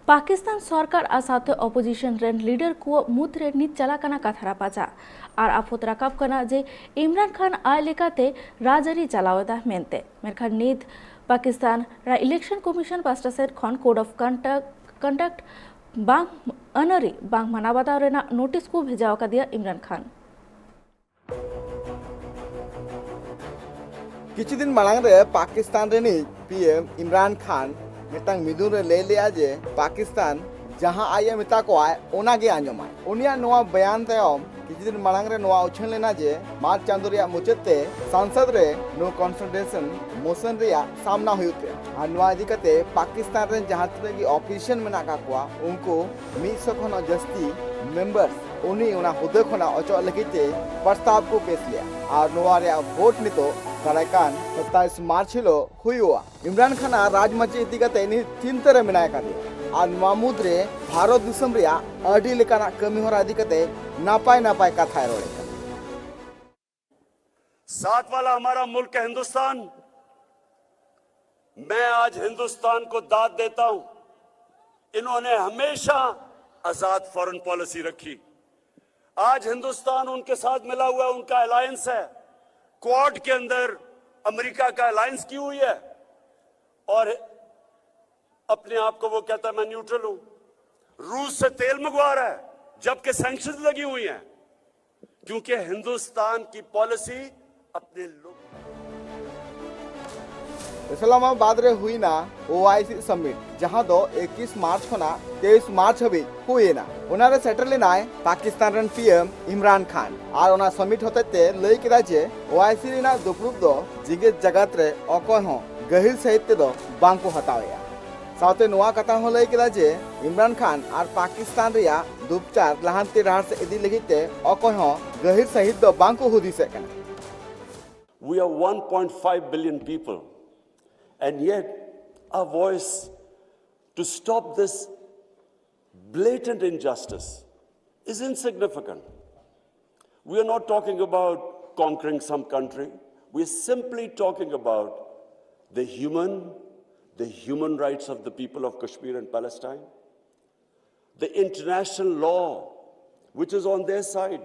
पाकिस्तान सरकार आसाते opposition rain leader को मुद्रे नित चला कना कथारा पाचा और आफत राकाब कना जे इमरान खान आय लेकाते राजारी चलावदा मेनते मेरखान नित पाकिस्तान रा इलेक्शन कमिशन पास्टा सेट खन कोड ऑफ कंडक्ट बांग अनरी बांग मनाबादा रेना नोटिस को भेजाव का दिया इमरान खान किछु दिन मांग रे पाकिस्तान रेनी पीएम इमरान खान मितांग मिदुन रे ले लिया जे पाकिस्तान जहां आये मिता को आय ओना गे आंजमाय उनिया नोआ बयान तयम किछु दिन मांग रे नोआ उछन लेना जे मार्च चांदो रिया मुचते संसद रे नो कॉन्फिडेंस मोशन रिया सामना हुयुते आ नोआ दिकते पाकिस्तान रे जहां तरे की ऑफिशियल मेना का कोआ उनको 100 खन जस्ती मेंबर्स उनी ओना हुदे खना अचो लगिते प्रस्ताव को पेश लिया और नोआ रे वोट नितो दारायकान 27 मार्च हिलो हुआ इमरान खान राजमाची इदिकते नि चिंतरे मेनाय का दिया और नोआ मुद्रे भारत दिसम रिया अडी लेकाना कमी होरा इदिकते नापाय नापाय कथा रोड़े साथ वाला हमारा मुल्क है हिंदुस्तान। मैं आज हिंदुस्तान को दाद देता हूं। इन्होंने हमेशा आजाद फॉरेन पॉलिसी रखी। आज हिंदुस्तान उनके साथ मिला हुआ उनका अलायंस है। क्वाड के अंदर अमेरिका का अलायंस की हुई है और अपने आप को वो कहता है मैं न्यूट्रल हूं। रूस से तेल मंगवा रहा है जबकि सैंक्शंस लगी हुई हैं क्योंकि हिंदुस्तान की पॉलिसी अपने लोग। इस्लामाबाद रे हुई ना ओआईसी समिट जहां दो 21 मार्च खोना 23 मार्च हबी हुई ना उनारे सेटल लेना पाकिस्तान रन पीएम इमरान खान और उना समिट होते ते लई केदा जे ओआईसी रिना दुपरुप दो जिगे जगत रे अकोय हो गहिर साहित्य दो बांको हतावया साउते नोआ कथा हो लई केदा जे इमरान खान और पाकिस्तान रिया दुपचार लहांती राह से इदी लगिते अकोय हो गहिर साहित्य दो बांको हुदिसे कना। We are 1.5 billion people. And yet, our voice to stop this blatant injustice is insignificant. We are not talking about conquering some country. We are simply talking about the human rights of the people of Kashmir and Palestine, the international law, which is on their side,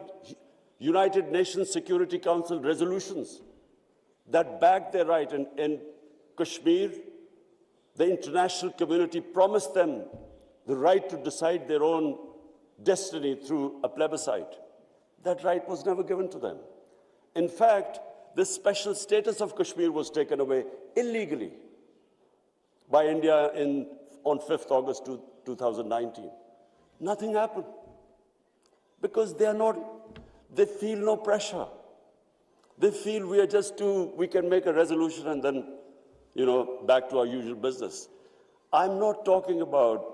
United Nations Security Council resolutions that back their right in Kashmir, the international community promised them the right to decide their own destiny through a plebiscite. That right was never given to them. In fact, the special status of Kashmir was taken away illegally by India on 5th August 2019. Nothing happened because they feel no pressure. They feel we can make a resolution and then back to our usual business. I'm not talking about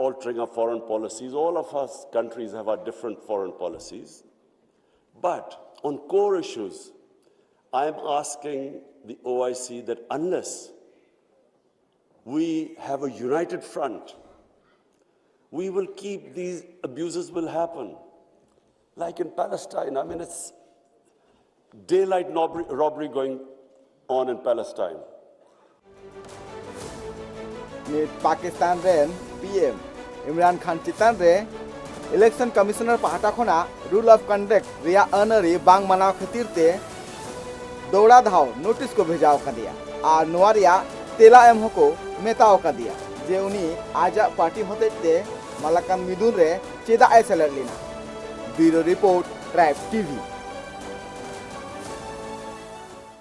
altering our foreign policies. All of us countries have our different foreign policies. But on core issues, I'm asking the OIC that unless we have a united front, we will keep these abuses will happen. Like in Palestine, I mean, it's daylight robbery going on in Palestine. Pakistan रेन PM Imran Khan चितान रे election commissioner पाहटा खोना rule of conduct रिया अनरी बांग मनाव खातिर ते दौड़ा धाव नोटिस को भेजाव का दिया आ नोआरिया तेला एम को मेताव का दिया जे उनी आजा पार्टी होते ते मलकान मिदुन रे चेदा ऐसे लड़ लेना। Bureau report tribe TV.